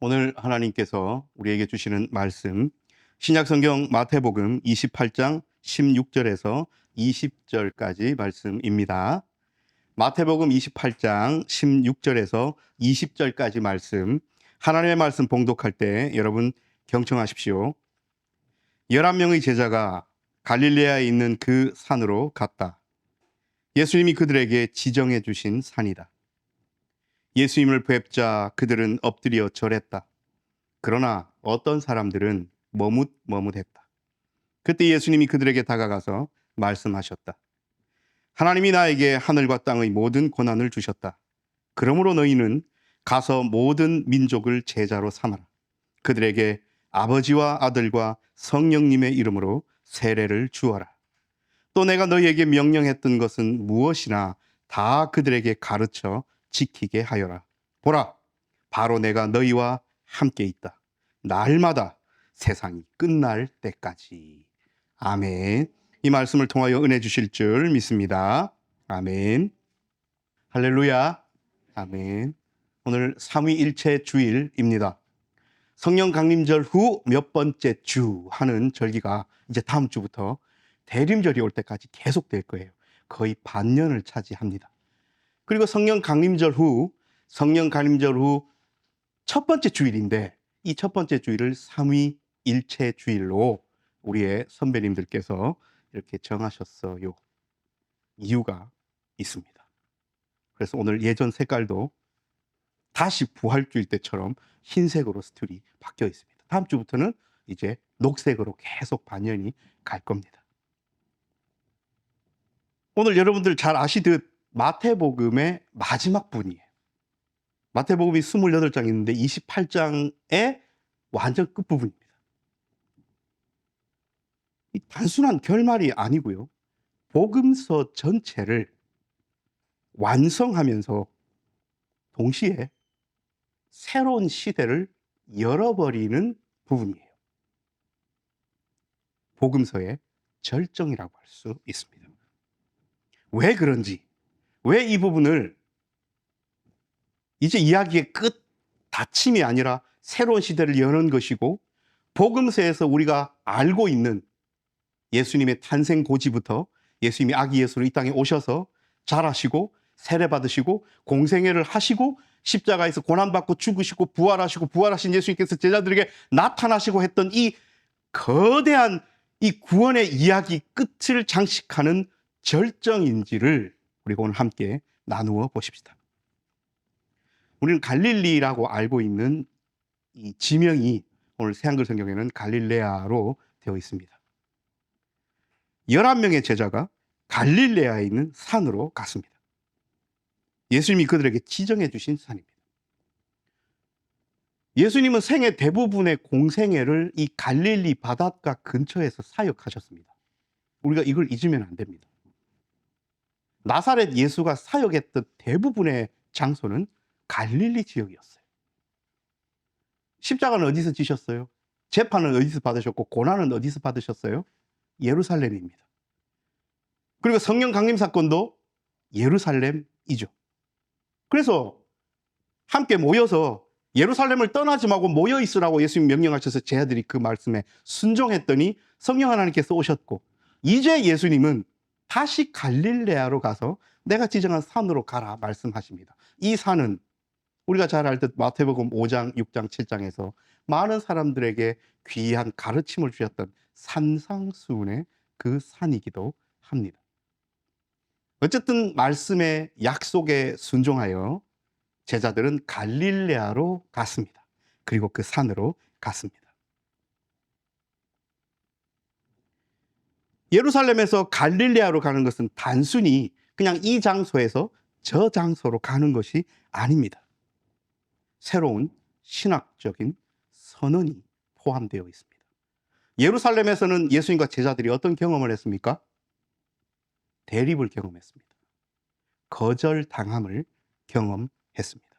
오늘 하나님께서 우리에게 주시는 말씀, 신약성경 마태복음 28장 16절에서 20절까지 말씀입니다. 마태복음 28장 16절에서 20절까지 말씀, 하나님의 말씀 봉독할 때 여러분 경청하십시오. 11명의 제자가 갈릴레아에 있는 그 산으로 갔다. 예수님이 그들에게 지정해 주신 산이다. 예수님을 뵙자 그들은 엎드려 절했다. 그러나 어떤 사람들은 머뭇머뭇했다. 그때 예수님이 그들에게 다가가서 말씀하셨다. 하나님이 나에게 하늘과 땅의 모든 권한을 주셨다. 그러므로 너희는 가서 모든 민족을 제자로 삼아라. 그들에게 아버지와 아들과 성령님의 이름으로 세례를 주어라. 또 내가 너희에게 명령했던 것은 무엇이나 다 그들에게 가르쳐 지키게 하여라. 보라, 바로 내가 너희와 함께 있다. 날마다 세상이 끝날 때까지. 아멘. 이 말씀을 통하여 은혜 주실 줄 믿습니다. 아멘. 할렐루야. 아멘. 오늘 삼위일체 주일입니다. 성령 강림절 후 몇 번째 주 하는 절기가 이제 다음 주부터 대림절이 올 때까지 계속될 거예요. 거의 반년을 차지합니다. 그리고 성령 강림절 후 첫 번째 주일인데 이 첫 번째 주일을 삼위일체 주일로 우리의 선배님들께서 이렇게 정하셨어요. 이유가 있습니다. 그래서 오늘 예전 색깔도 다시 부활주일 때처럼 흰색으로 스틸이 바뀌어 있습니다. 다음 주부터는 이제 녹색으로 계속 반년이 갈 겁니다. 오늘 여러분들 잘 아시듯 마태복음의 마지막 분이에요. 마태복음이 28장 있는데 28장의 완전 끝부분입니다. 이 단순한 결말이 아니고요. 복음서 전체를 완성하면서 동시에 새로운 시대를 열어버리는 부분이에요. 복음서의 절정이라고 할 수 있습니다. 왜 그런지, 왜 이 부분을 이제 이야기의 끝, 닫힘이 아니라 새로운 시대를 여는 것이고, 복음서에서 우리가 알고 있는 예수님의 탄생 고지부터 예수님이 아기 예수로 이 땅에 오셔서 자라시고 세례받으시고 공생애를 하시고 십자가에서 고난받고 죽으시고 부활하시고 부활하신 예수님께서 제자들에게 나타나시고 했던 이 거대한 이 구원의 이야기 끝을 장식하는 절정인지를 우리가 오늘 함께 나누어 보십시다. 우리는 갈릴리라고 알고 있는 이 지명이 오늘 새한글 성경에는 갈릴레아로 되어 있습니다. 11명의 제자가 갈릴레아에 있는 산으로 갔습니다. 예수님이 그들에게 지정해 주신 산입니다. 예수님은 생애 대부분의 공생애를 이 갈릴리 바닷가 근처에서 사역하셨습니다. 우리가 이걸 잊으면 안 됩니다. 나사렛 예수가 사역했던 대부분의 장소는 갈릴리 지역이었어요. 십자가는 어디서 지셨어요? 재판은 어디서 받으셨고 고난은 어디서 받으셨어요? 예루살렘입니다. 그리고 성령 강림 사건도 예루살렘이죠. 그래서 함께 모여서 예루살렘을 떠나지 말고 모여 있으라고 예수님 명령하셔서 제자들이 그 말씀에 순종했더니 성령 하나님께서 오셨고, 이제 예수님은 다시 갈릴레아로 가서 내가 지정한 산으로 가라 말씀하십니다. 이 산은 우리가 잘 알듯 마태복음 5장, 6장, 7장에서 많은 사람들에게 귀한 가르침을 주셨던 산상수훈의 그 산이기도 합니다. 어쨌든 말씀의 약속에 순종하여 제자들은 갈릴레아로 갔습니다. 그리고 그 산으로 갔습니다. 예루살렘에서 갈릴레아로 가는 것은 단순히 그냥 이 장소에서 저 장소로 가는 것이 아닙니다. 새로운 신학적인 선언이 포함되어 있습니다. 예루살렘에서는 예수님과 제자들이 어떤 경험을 했습니까? 대립을 경험했습니다. 거절당함을 경험했습니다.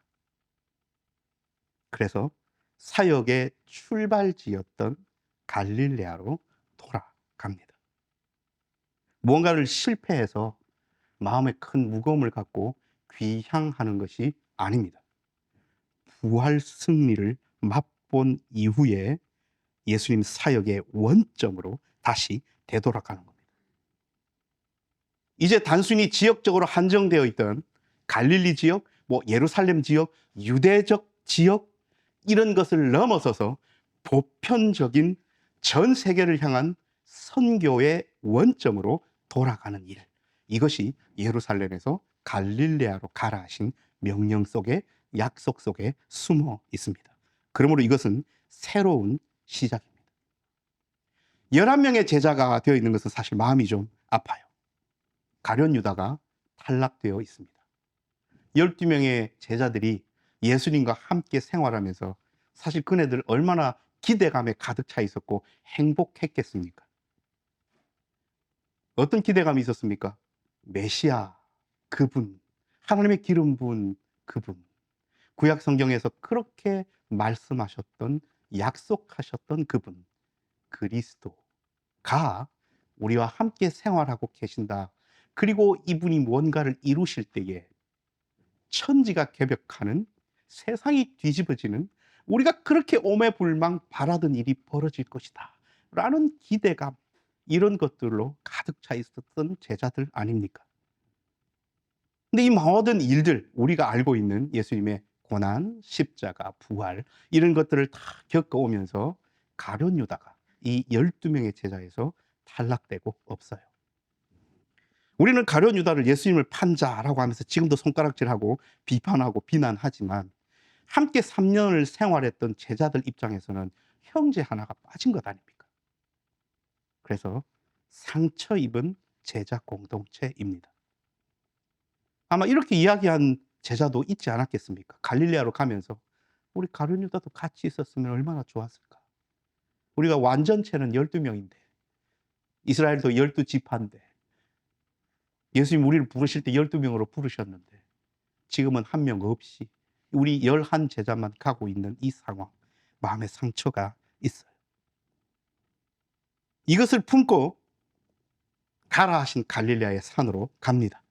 그래서 사역의 출발지였던 갈릴레아로 돌아갑니다. 무언가를 실패해서 마음에 큰 무거움을 갖고 귀향하는 것이 아닙니다. 부활 승리를 맛본 이후에 예수님 사역의 원점으로 다시 되돌아가는 겁니다. 이제 단순히 지역적으로 한정되어 있던 갈릴리 지역, 예루살렘 지역, 유대적 지역 이런 것을 넘어서서 보편적인 전 세계를 향한 선교의 원점으로 돌아가는 일. 이것이 예루살렘에서 갈릴레아로 가라 하신 명령 속에, 약속 속에 숨어 있습니다. 그러므로 이것은 새로운 시작입니다. 11명의 제자가 되어 있는 것은 사실 마음이 좀 아파요. 가룟 유다가 탈락되어 있습니다. 12명의 제자들이 예수님과 함께 생활하면서 사실 그네들 얼마나 기대감에 가득 차 있었고 행복했겠습니까? 어떤 기대감이 있었습니까? 메시아, 그분, 하나님의 기름 부은 그분, 구약 성경에서 그렇게 말씀하셨던, 약속하셨던 그분, 그리스도가 우리와 함께 생활하고 계신다. 그리고 이분이 무언가를 이루실 때에 천지가 개벽하는, 세상이 뒤집어지는, 우리가 그렇게 오매불망 바라던 일이 벌어질 것이다 라는 기대감, 이런 것들로 가득 차 있었던 제자들 아닙니까? 근데 이 모든 일들, 우리가 알고 있는 예수님의 고난, 십자가, 부활 이런 것들을 다 겪어오면서 가룟 유다가 이 12명의 제자에서 탈락되고 없어요. 우리는 가룟 유다를 예수님을 판자라고 하면서 지금도 손가락질하고 비판하고 비난하지만 함께 3년을 생활했던 제자들 입장에서는 형제 하나가 빠진 것 아닙니까? 그래서 상처 입은 제자 공동체입니다. 아마 이렇게 이야기한 제자도 있지 않았겠습니까? 갈릴레아로 가면서 우리 가룟 유다도 같이 있었으면 얼마나 좋았을까? 우리가 완전체는 12명인데 이스라엘도 12지파인데 예수님 우리를 부르실 때 12명으로 부르셨는데 지금은 한 명 없이 우리 11제자만 가고 있는 이 상황, 마음의 상처가 있어요. 이것을 품고 가라 하신 갈릴레아의 산으로 갑니다.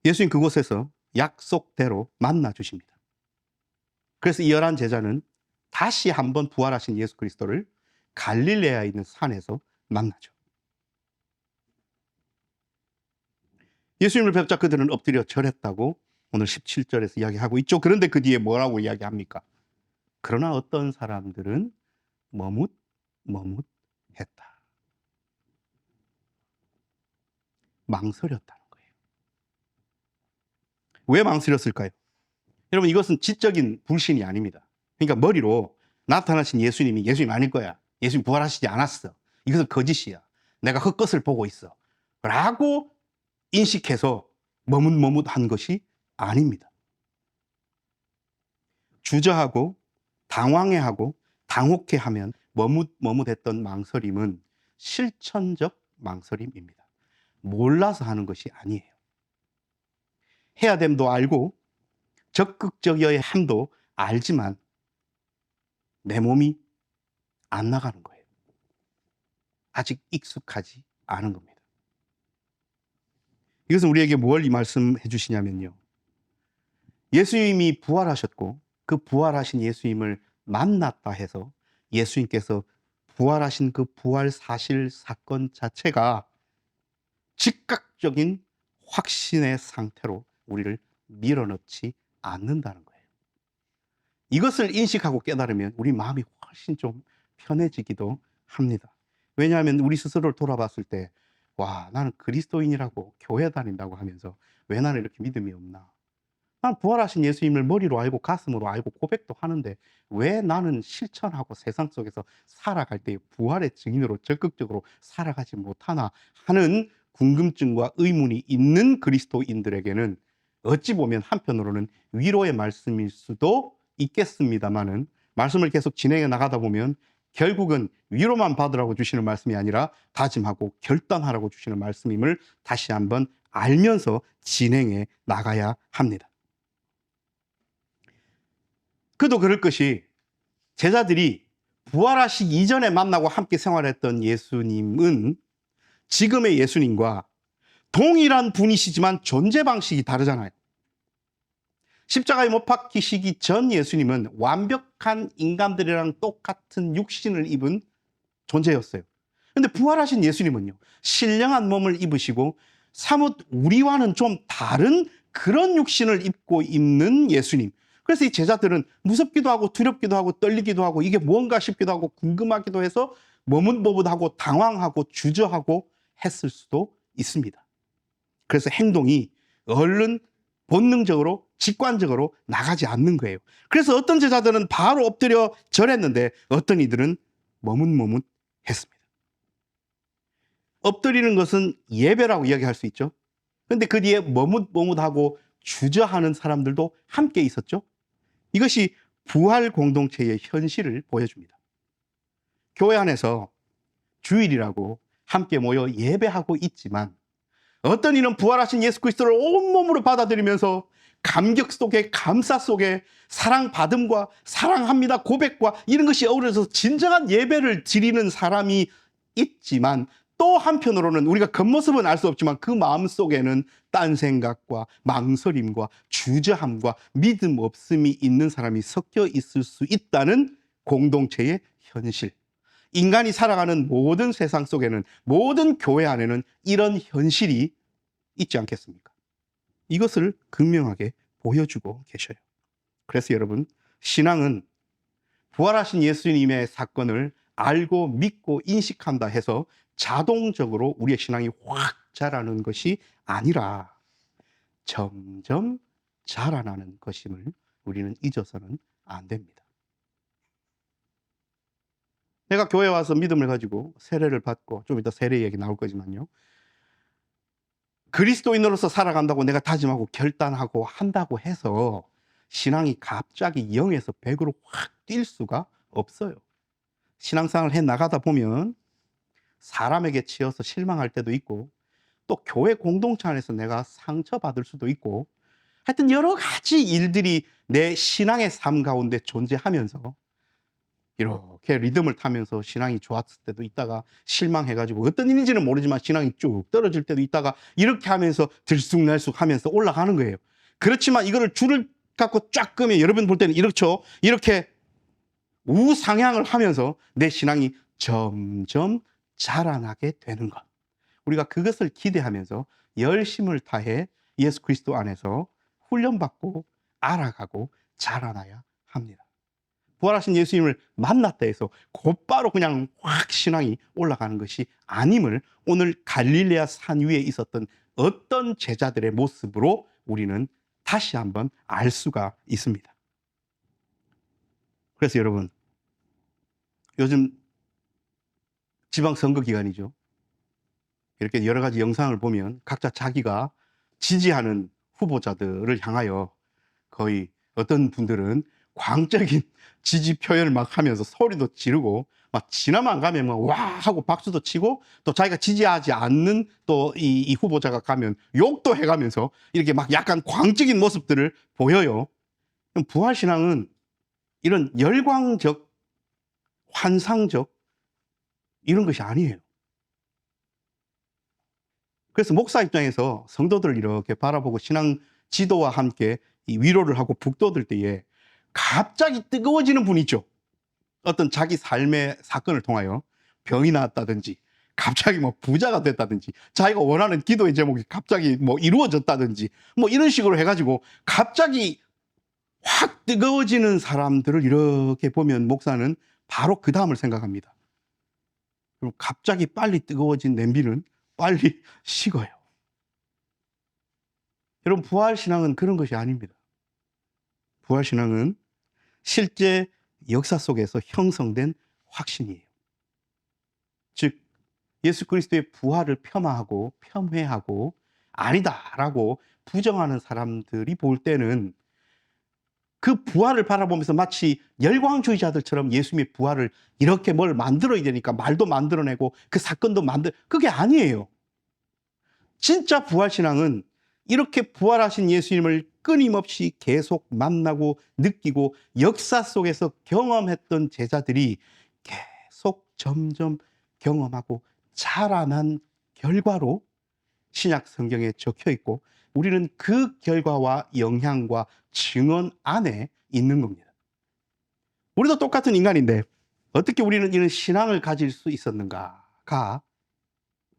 예수님 그곳에서 약속대로 만나 주십니다. 그래서 이 11제자는 다시 한번 부활하신 예수 그리스도를 갈릴레아에 있는 산에서 만나죠. 예수님을 뵙자 그들은 엎드려 절했다고 오늘 17절에서 이야기하고 있죠. 그런데 그 뒤에 뭐라고 이야기합니까? 그러나 어떤 사람들은 머뭇했다. 망설였다는 거예요. 왜 망설였을까요? 여러분 이것은 지적인 불신이 아닙니다. 그러니까 머리로 나타나신 예수님이 예수님 아닐 거야. 예수님 부활하시지 않았어. 이것은 거짓이야. 내가 헛것을 보고 있어. 라고 인식해서 머뭇한 것이 아닙니다. 주저하고 당황해하고 당혹해하면 머뭇했던 망설임은 실천적 망설임입니다. 몰라서 하는 것이 아니에요. 해야 됨도 알고 적극적이어야 함도 알지만 내 몸이 안 나가는 거예요. 아직 익숙하지 않은 겁니다. 이것은 우리에게 뭘 말씀해 주시냐면요. 예수님이 부활하셨고 그 부활하신 예수님을 만났다 해서 예수님께서 부활하신 그 부활 사실 사건 자체가 즉각적인 확신의 상태로 우리를 밀어넣지 않는다는 거예요. 이것을 인식하고 깨달으면 우리 마음이 훨씬 좀 편해지기도 합니다. 왜냐하면 우리 스스로를 돌아봤을 때 와, 나는 그리스도인이라고 교회 다닌다고 하면서 왜 나는 이렇게 믿음이 없나? 난 부활하신 예수님을 머리로 알고 가슴으로 알고 고백도 하는데 왜 나는 실천하고 세상 속에서 살아갈 때 부활의 증인으로 적극적으로 살아가지 못하나 하는 궁금증과 의문이 있는 그리스도인들에게는 어찌 보면 한편으로는 위로의 말씀일 수도 있겠습니다만은 말씀을 계속 진행해 나가다 보면 결국은 위로만 받으라고 주시는 말씀이 아니라 다짐하고 결단하라고 주시는 말씀임을 다시 한번 알면서 진행해 나가야 합니다. 그도 그럴 것이 제자들이 부활하시기 이전에 만나고 함께 생활했던 예수님은 지금의 예수님과 동일한 분이시지만 존재 방식이 다르잖아요. 십자가에 못 박히시기 전 예수님은 완벽한 인간들이랑 똑같은 육신을 입은 존재였어요. 근데 부활하신 예수님은요, 신령한 몸을 입으시고 사뭇 우리와는 좀 다른 그런 육신을 입고 있는 예수님. 그래서 이 제자들은 무섭기도 하고 두렵기도 하고 떨리기도 하고 이게 뭔가 싶기도 하고 궁금하기도 해서 머뭇머뭇하고 당황하고 주저하고 했을 수도 있습니다. 그래서 행동이 얼른 본능적으로 직관적으로 나가지 않는 거예요. 그래서 어떤 제자들은 바로 엎드려 절했는데 어떤 이들은 머뭇머뭇했습니다. 엎드리는 것은 예배라고 이야기할 수 있죠. 그런데 그 뒤에 머뭇머뭇하고 주저하는 사람들도 함께 있었죠. 이것이 부활 공동체의 현실을 보여줍니다. 교회 안에서 주일이라고 함께 모여 예배하고 있지만 어떤 이는 부활하신 예수 그리스도를 온몸으로 받아들이면서 감격 속에 감사 속에 사랑받음과 사랑합니다 고백과 이런 것이 어우러져서 진정한 예배를 드리는 사람이 있지만 또 한편으로는 우리가 겉모습은 알 수 없지만 그 마음속에는 딴 생각과 망설임과 주저함과 믿음 없음이 있는 사람이 섞여 있을 수 있다는 공동체의 현실. 인간이 살아가는 모든 세상 속에는 모든 교회 안에는 이런 현실이 있지 않겠습니까? 이것을 극명하게 보여주고 계셔요. 그래서 여러분, 신앙은 부활하신 예수님의 사건을 알고 믿고 인식한다 해서 자동적으로 우리의 신앙이 확 자라는 것이 아니라 점점 자라나는 것임을 우리는 잊어서는 안 됩니다. 내가 교회 와서 믿음을 가지고 세례를 받고 좀 이따 세례 얘기 나올 거지만요. 그리스도인으로서 살아간다고 내가 다짐하고 결단하고 한다고 해서 신앙이 갑자기 0에서 100으로 확 뛸 수가 없어요. 신앙생활을 해 나가다 보면 사람에게 치여서 실망할 때도 있고 또 교회 공동체 안에서 내가 상처받을 수도 있고 하여튼 여러 가지 일들이 내 신앙의 삶 가운데 존재하면서 이렇게 리듬을 타면서 신앙이 좋았을 때도 있다가 실망해가지고 어떤 일인지는 모르지만 신앙이 쭉 떨어질 때도 있다가 이렇게 하면서 들쑥날쑥 하면서 올라가는 거예요. 그렇지만 이거를 줄을 갖고 쫙 끄면 여러분 볼 때는 이렇죠. 이렇게 우상향을 하면서 내 신앙이 점점 자라나게 되는 것. 우리가 그것을 기대하면서 열심을 다해 예수 그리스도 안에서 훈련받고 알아가고 자라나야 합니다. 부활하신 예수님을 만났다 해서 곧바로 그냥 확 신앙이 올라가는 것이 아님을 오늘 갈릴레아 산 위에 있었던 어떤 제자들의 모습으로 우리는 다시 한번 알 수가 있습니다. 그래서 여러분, 요즘 지방선거 기간이죠. 이렇게 여러 가지 영상을 보면 각자 자기가 지지하는 후보자들을 향하여 거의 어떤 분들은 광적인 지지 표현을 막 하면서 소리도 지르고 막 지나만 가면 막 와 하고 박수도 치고 또 자기가 지지하지 않는 또 이 후보자가 가면 욕도 해가면서 이렇게 막 약간 광적인 모습들을 보여요. 부활신앙은 이런 열광적, 환상적 이런 것이 아니에요. 그래서 목사 입장에서 성도들을 이렇게 바라보고 신앙 지도와 함께 이 위로를 하고 북돋을 때에 갑자기 뜨거워지는 분이 있죠. 어떤 자기 삶의 사건을 통하여 병이 나왔다든지 갑자기 뭐 부자가 됐다든지 자기가 원하는 기도의 제목이 갑자기 뭐 이루어졌다든지 뭐 이런 식으로 해가지고 갑자기 확 뜨거워지는 사람들을 이렇게 보면 목사는 바로 그 다음을 생각합니다. 그럼 갑자기 빨리 뜨거워진 냄비는 빨리 식어요. 여러분, 부활신앙은 그런 것이 아닙니다. 부활신앙은 실제 역사 속에서 형성된 확신이에요. 즉 예수 그리스도의 부활을 폄하하고 폄훼하고 아니다라고 부정하는 사람들이 볼 때는 그 부활을 바라보면서 마치 열광주의자들처럼 예수님의 부활을 이렇게 뭘 만들어야 되니까 말도 만들어내고 그 사건도 그게 아니에요. 진짜 부활신앙은 이렇게 부활하신 예수님을 끊임없이 계속 만나고 느끼고 역사 속에서 경험했던 제자들이 계속 점점 경험하고 자라난 결과로 신약 성경에 적혀 있고 우리는 그 결과와 영향과 증언 안에 있는 겁니다. 우리도 똑같은 인간인데 어떻게 우리는 이런 신앙을 가질 수 있었는가가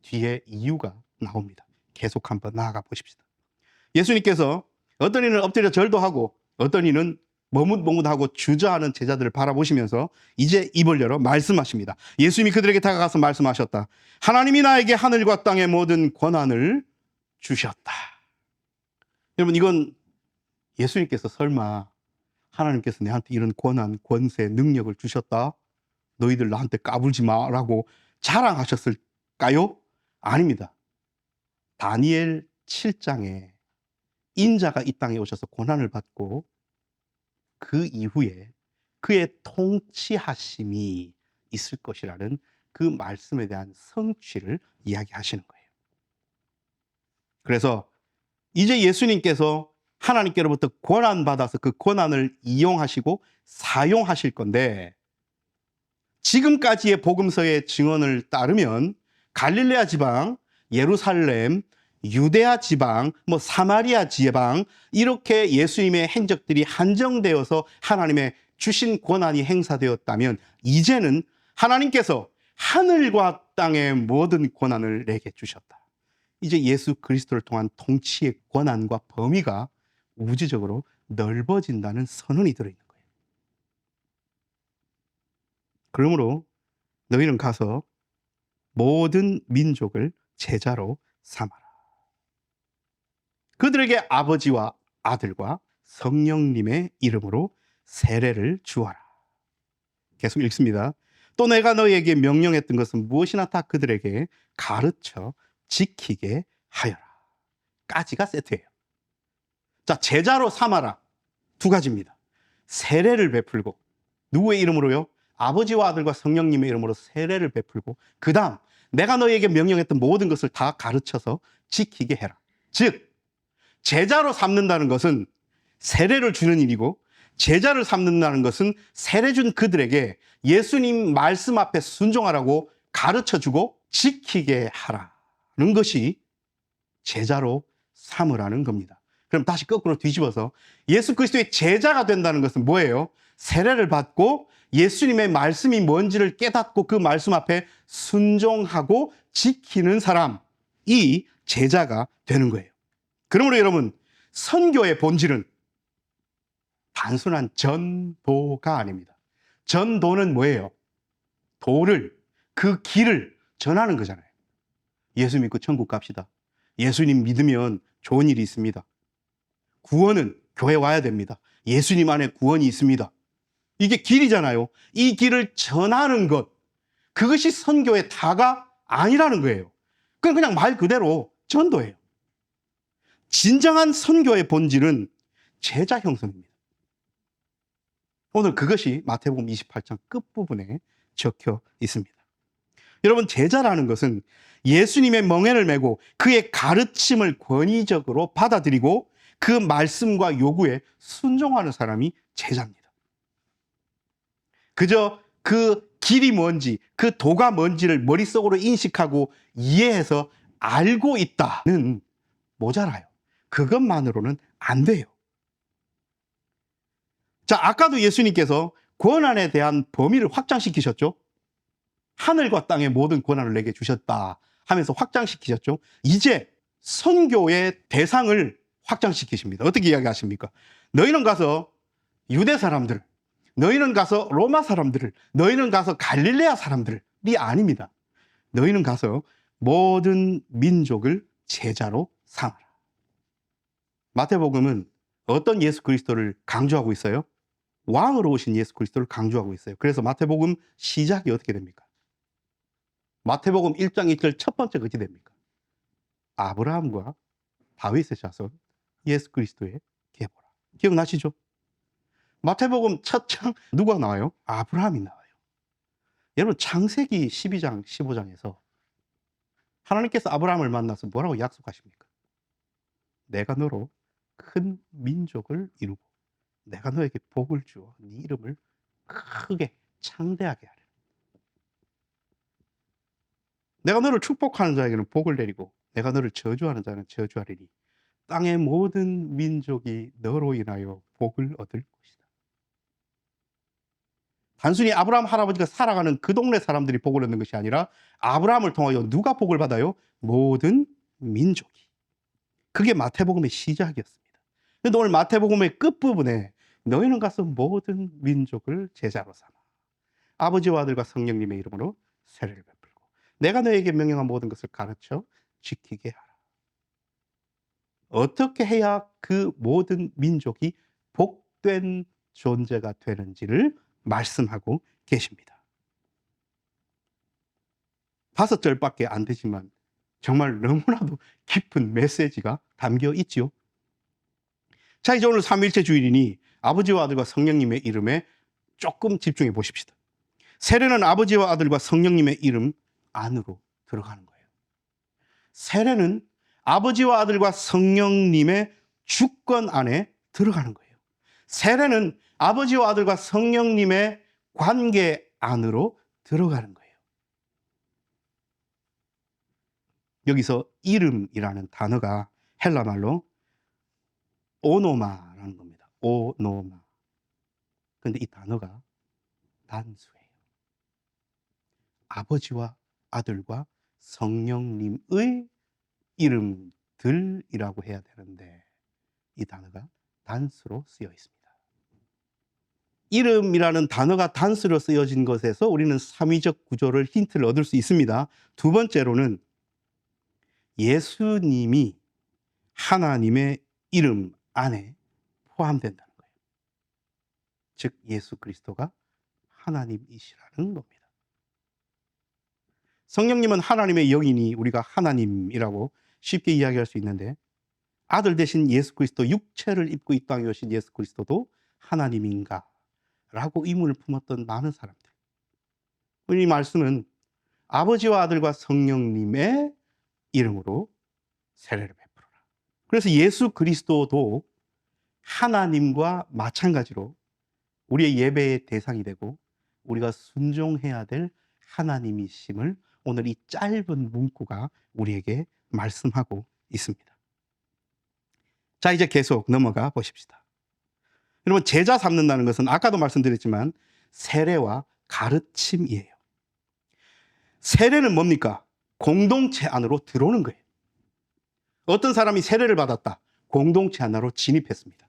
뒤에 이유가 나옵니다. 계속 한번 나아가 보십시다. 예수님께서 어떤 이는 엎드려 절도 하고 어떤 이는 머뭇머뭇하고 주저하는 제자들을 바라보시면서 이제 입을 열어 말씀하십니다. 예수님이 그들에게 다가가서 말씀하셨다. 하나님이 나에게 하늘과 땅의 모든 권한을 주셨다. 여러분, 이건 예수님께서 설마 하나님께서 내한테 이런 권한, 권세, 능력을 주셨다, 너희들 나한테 까불지 마라고 자랑하셨을까요? 아닙니다. 다니엘 7장에 인자가 이 땅에 오셔서 고난을 받고 그 이후에 그의 통치하심이 있을 것이라는 그 말씀에 대한 성취를 이야기하시는 거예요. 그래서 이제 예수님께서 하나님께로부터 권한 받아서 그 권한을 이용하시고 사용하실 건데, 지금까지의 복음서의 증언을 따르면 갈릴레아 지방, 예루살렘, 유대아 지방, 사마리아 지방, 이렇게 예수님의 행적들이 한정되어서 하나님의 주신 권한이 행사되었다면, 이제는 하나님께서 하늘과 땅의 모든 권한을 내게 주셨다. 이제 예수 그리스도를 통한 통치의 권한과 범위가 우주적으로 넓어진다는 선언이 들어있는 거예요. 그러므로 너희는 가서 모든 민족을 제자로 삼아라. 그들에게 아버지와 아들과 성령님의 이름으로 세례를 주어라. 계속 읽습니다. 또 내가 너희에게 명령했던 것은 무엇이나 다 그들에게 가르쳐 지키게 하여라. 까지가 세트예요. 자, 제자로 삼아라. 두 가지입니다. 세례를 베풀고, 누구의 이름으로요? 아버지와 아들과 성령님의 이름으로 세례를 베풀고, 그 다음 내가 너희에게 명령했던 모든 것을 다 가르쳐서 지키게 해라. 즉, 제자로 삼는다는 것은 세례를 주는 일이고, 제자를 삼는다는 것은 세례 준 그들에게 예수님 말씀 앞에 순종하라고 가르쳐주고 지키게 하라는 것이 제자로 삼으라는 겁니다. 그럼 다시 거꾸로 뒤집어서 예수 그리스도의 제자가 된다는 것은 뭐예요? 세례를 받고 예수님의 말씀이 뭔지를 깨닫고 그 말씀 앞에 순종하고 지키는 사람이 제자가 되는 거예요. 그러므로 여러분, 선교의 본질은 단순한 전도가 아닙니다. 전도는 뭐예요? 도를, 그 길을 전하는 거잖아요. 예수 믿고 천국 갑시다. 예수님 믿으면 좋은 일이 있습니다. 구원은 교회 와야 됩니다. 예수님 안에 구원이 있습니다. 이게 길이잖아요. 이 길을 전하는 것, 그것이 선교의 다가 아니라는 거예요. 그건 그냥 말 그대로 전도예요. 진정한 선교의 본질은 제자 형성입니다. 오늘 그것이 마태복음 28장 끝부분에 적혀 있습니다. 여러분, 제자라는 것은 예수님의 멍에를 메고 그의 가르침을 권위적으로 받아들이고 그 말씀과 요구에 순종하는 사람이 제자입니다. 그저 그 길이 뭔지, 그 도가 뭔지를 머릿속으로 인식하고 이해해서 알고 있다는 모자라요. 그것만으로는 안 돼요. 자, 아까도 예수님께서 권한에 대한 범위를 확장시키셨죠. 하늘과 땅의 모든 권한을 내게 주셨다 하면서 확장시키셨죠. 이제 선교의 대상을 확장시키십니다. 어떻게 이야기하십니까? 너희는 가서 유대 사람들, 너희는 가서 로마 사람들을, 너희는 가서 갈릴레아 사람들이 아닙니다. 너희는 가서 모든 민족을 제자로 삼아라. 마태복음은 어떤 예수 그리스도를 강조하고 있어요? 왕으로 오신 예수 그리스도를 강조하고 있어요. 그래서 마태복음 시작이 어떻게 됩니까? 마태복음 1장 1절 첫 번째 것이 됩니까? 아브라함과 다윗의 자손 예수 그리스도의 계보라. 기억나시죠? 마태복음 첫 장 누가 나와요? 아브라함이 나와요. 여러분, 창세기 12장 15장에서 하나님께서 아브라함을 만나서 뭐라고 약속하십니까? 내가 너로 큰 민족을 이루고 내가 너에게 복을 주어 네 이름을 크게 창대하게 하리라. 내가 너를 축복하는 자에게는 복을 내리고 내가 너를 저주하는 자는 저주하리니 땅의 모든 민족이 너로 인하여 복을 얻을 것이다. 단순히 아브라함 할아버지가 살아가는 그 동네 사람들이 복을 얻는 것이 아니라 아브라함을 통하여 누가 복을 받아요? 모든 민족이. 그게 마태복음의 시작이었습니다. 그런데 오늘 마태복음의 끝부분에 너희는 가서 모든 민족을 제자로 삼아 아버지와 아들과 성령님의 이름으로 세례를 베풀고 내가 너에게 명령한 모든 것을 가르쳐 지키게 하라. 어떻게 해야 그 모든 민족이 복된 존재가 되는지를 말씀하고 계십니다. 5절밖에 안 되지만 정말 너무나도 깊은 메시지가 담겨 있지요. 자, 이제 오늘 삼위일체 주일이니 아버지와 아들과 성령님의 이름에 조금 집중해 보십시다. 세례는 아버지와 아들과 성령님의 이름 안으로 들어가는 거예요. 세례는 아버지와 아들과 성령님의 주권 안에 들어가는 거예요. 세례는 아버지와 아들과 성령님의 관계 안으로 들어가는 거예요. 여기서 이름이라는 단어가 헬라 말로 오노마라는 겁니다. 오노마. 그런데 이 단어가 단수예요. 아버지와 아들과 성령님의 이름들이라고 해야 되는데 이 단어가 단수로 쓰여 있습니다. 이름이라는 단어가 단수로 쓰여진 것에서 우리는 삼위적 구조를 힌트를 얻을 수 있습니다. 두 번째로는 예수님이 하나님의 이름 안에 포함된다는 거예요. 즉 예수 그리스도가 하나님이시라는 겁니다. 성령님은 하나님의 영이니 우리가 하나님이라고 쉽게 이야기할 수 있는데 아들 대신 예수 그리스도 육체를 입고 이 땅에 오신 예수 그리스도도 하나님인가? 라고 의문을 품었던 많은 사람들. 이 말씀은 아버지와 아들과 성령님의 이름으로 세례를 베풀어라. 그래서 예수 그리스도도 하나님과 마찬가지로 우리의 예배의 대상이 되고 우리가 순종해야 될 하나님이심을 오늘 이 짧은 문구가 우리에게 말씀하고 있습니다. 자, 이제 계속 넘어가 보십시다. 여러분, 제자 삼는다는 것은 아까도 말씀드렸지만 세례와 가르침이에요. 세례는 뭡니까? 공동체 안으로 들어오는 거예요. 어떤 사람이 세례를 받았다. 공동체 안으로 진입했습니다.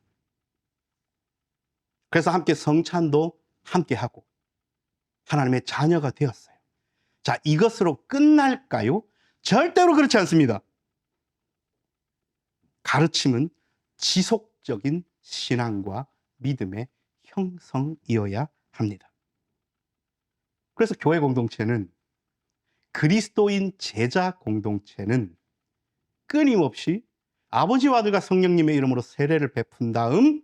그래서 함께 성찬도 함께 하고 하나님의 자녀가 되었어요. 자, 이것으로 끝날까요? 절대로 그렇지 않습니다. 가르침은 지속적인 신앙과 믿음의 형성이어야 합니다. 그래서 교회 공동체는 그리스도인 제자 공동체는 끊임없이 아버지와 아들과 성령님의 이름으로 세례를 베푼 다음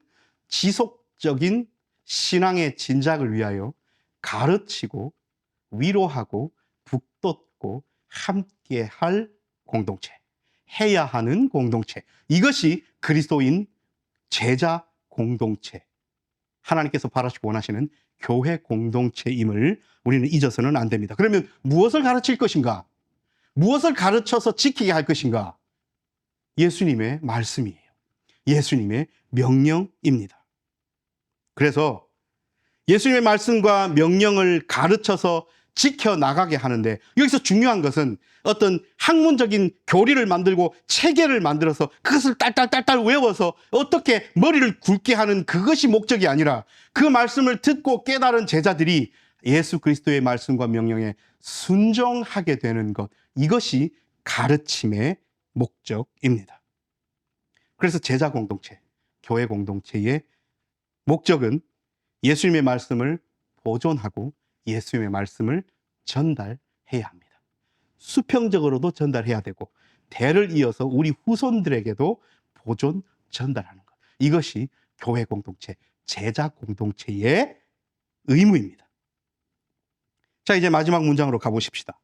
지속적인 신앙의 진작을 위하여 가르치고 위로하고 북돋고 함께할 공동체, 해야 하는 공동체, 이것이 그리스도인 제자 공동체, 하나님께서 바라시고 원하시는 교회 공동체임을 우리는 잊어서는 안 됩니다. 그러면 무엇을 가르칠 것인가? 무엇을 가르쳐서 지키게 할 것인가? 예수님의 말씀이에요. 예수님의 명령입니다. 그래서 예수님의 말씀과 명령을 가르쳐서 지켜나가게 하는데 여기서 중요한 것은 어떤 학문적인 교리를 만들고 체계를 만들어서 그것을 딸딸딸딸 외워서 어떻게 머리를 굵게 하는 그것이 목적이 아니라 그 말씀을 듣고 깨달은 제자들이 예수 그리스도의 말씀과 명령에 순종하게 되는 것, 이것이 가르침의 목적입니다. 그래서 제자 공동체, 교회 공동체의 목적은 예수님의 말씀을 보존하고 예수님의 말씀을 전달해야 합니다. 수평적으로도 전달해야 되고 대를 이어서 우리 후손들에게도 보존 전달하는 것, 이것이 교회 공동체, 제자 공동체의 의무입니다. 자, 이제 마지막 문장으로 가보십시다.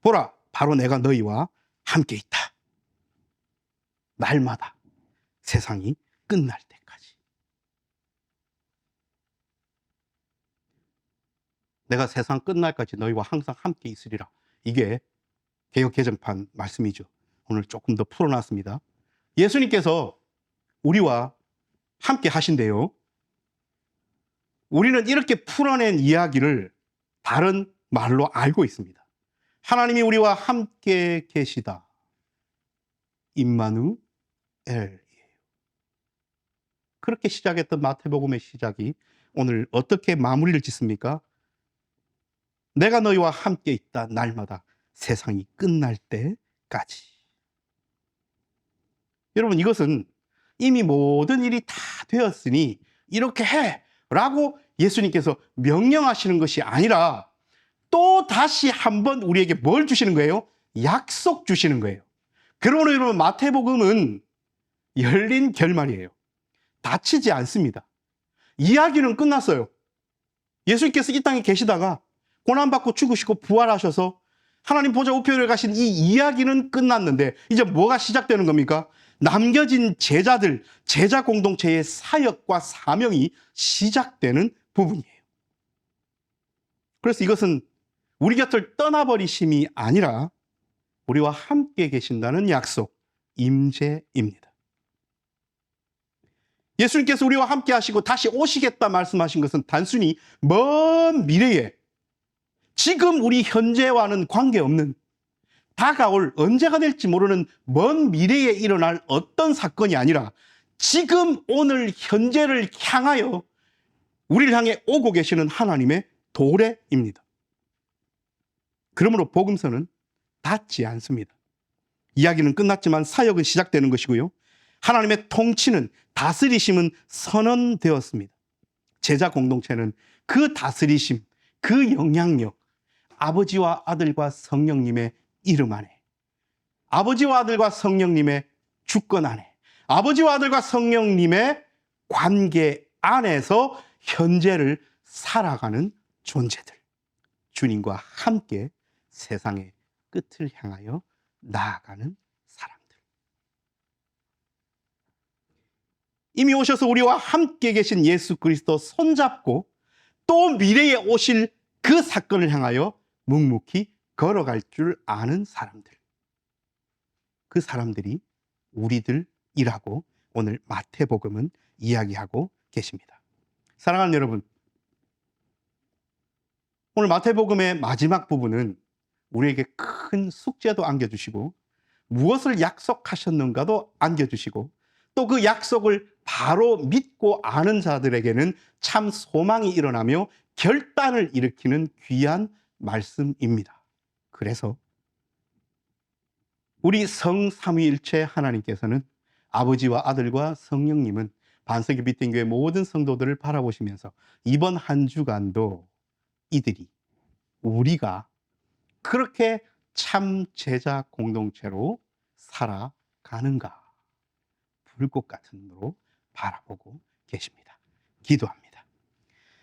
보라, 바로 내가 너희와 함께 있다. 날마다 세상이 끝날 때까지. 내가 세상 끝날까지 너희와 항상 함께 있으리라. 이게 개역 개정판 말씀이죠. 오늘 조금 더 풀어놨습니다. 예수님께서 우리와 함께 하신대요. 우리는 이렇게 풀어낸 이야기를 다른 말로 알고 있습니다. 하나님이 우리와 함께 계시다. 임마누엘이에요. 그렇게 시작했던 마태복음의 시작이 오늘 어떻게 마무리를 짓습니까? 내가 너희와 함께 있다 날마다 세상이 끝날 때까지. 여러분, 이것은 이미 모든 일이 다 되었으니 이렇게 해 라고 예수님께서 명령하시는 것이 아니라 또 다시 한번 우리에게 뭘 주시는 거예요? 약속 주시는 거예요. 그러므로 여러분, 마태복음은 열린 결말이에요. 닫히지 않습니다. 이야기는 끝났어요. 예수님께서 이 땅에 계시다가 고난받고 죽으시고 부활하셔서 하나님 보좌 우편에 가신 이 이야기는 끝났는데 이제 뭐가 시작되는 겁니까? 남겨진 제자들, 제자 공동체의 사역과 사명이 시작되는 부분이에요. 그래서 이것은 우리 곁을 떠나버리심이 아니라 우리와 함께 계신다는 약속, 임재입니다. 예수님께서 우리와 함께 하시고 다시 오시겠다 말씀하신 것은 단순히 먼 미래에 지금 우리 현재와는 관계없는 다가올 언제가 될지 모르는 먼 미래에 일어날 어떤 사건이 아니라 지금 오늘 현재를 향하여 우리를 향해 오고 계시는 하나님의 도래입니다. 그러므로 복음서는 닿지 않습니다. 이야기는 끝났지만 사역은 시작되는 것이고요. 하나님의 통치는, 다스리심은 선언되었습니다. 제자 공동체는 그 다스리심, 그 영향력, 아버지와 아들과 성령님의 이름 안에, 아버지와 아들과 성령님의 주권 안에, 아버지와 아들과 성령님의 관계 안에서 현재를 살아가는 존재들, 주님과 함께 세상의 끝을 향하여 나아가는 사람들. 이미 오셔서 우리와 함께 계신 예수 그리스도 손잡고 또 미래에 오실 그 사건을 향하여 묵묵히 걸어갈 줄 아는 사람들. 그 사람들이 우리들이라고 오늘 마태복음은 이야기하고 계십니다. 사랑하는 여러분, 오늘 마태복음의 마지막 부분은 우리에게 큰 숙제도 안겨주시고 무엇을 약속하셨는가도 안겨주시고 또 그 약속을 바로 믿고 아는 자들에게는 참 소망이 일어나며 결단을 일으키는 귀한 말씀입니다. 그래서 우리 성삼위일체 하나님께서는 아버지와 아들과 성령님은 반석이 빛된 교회 모든 성도들을 바라보시면서 이번 한 주간도 이들이, 우리가 그렇게 참 제자 공동체로 살아가는가 불꽃 같은 눈으로 바라보고 계십니다. 기도합니다.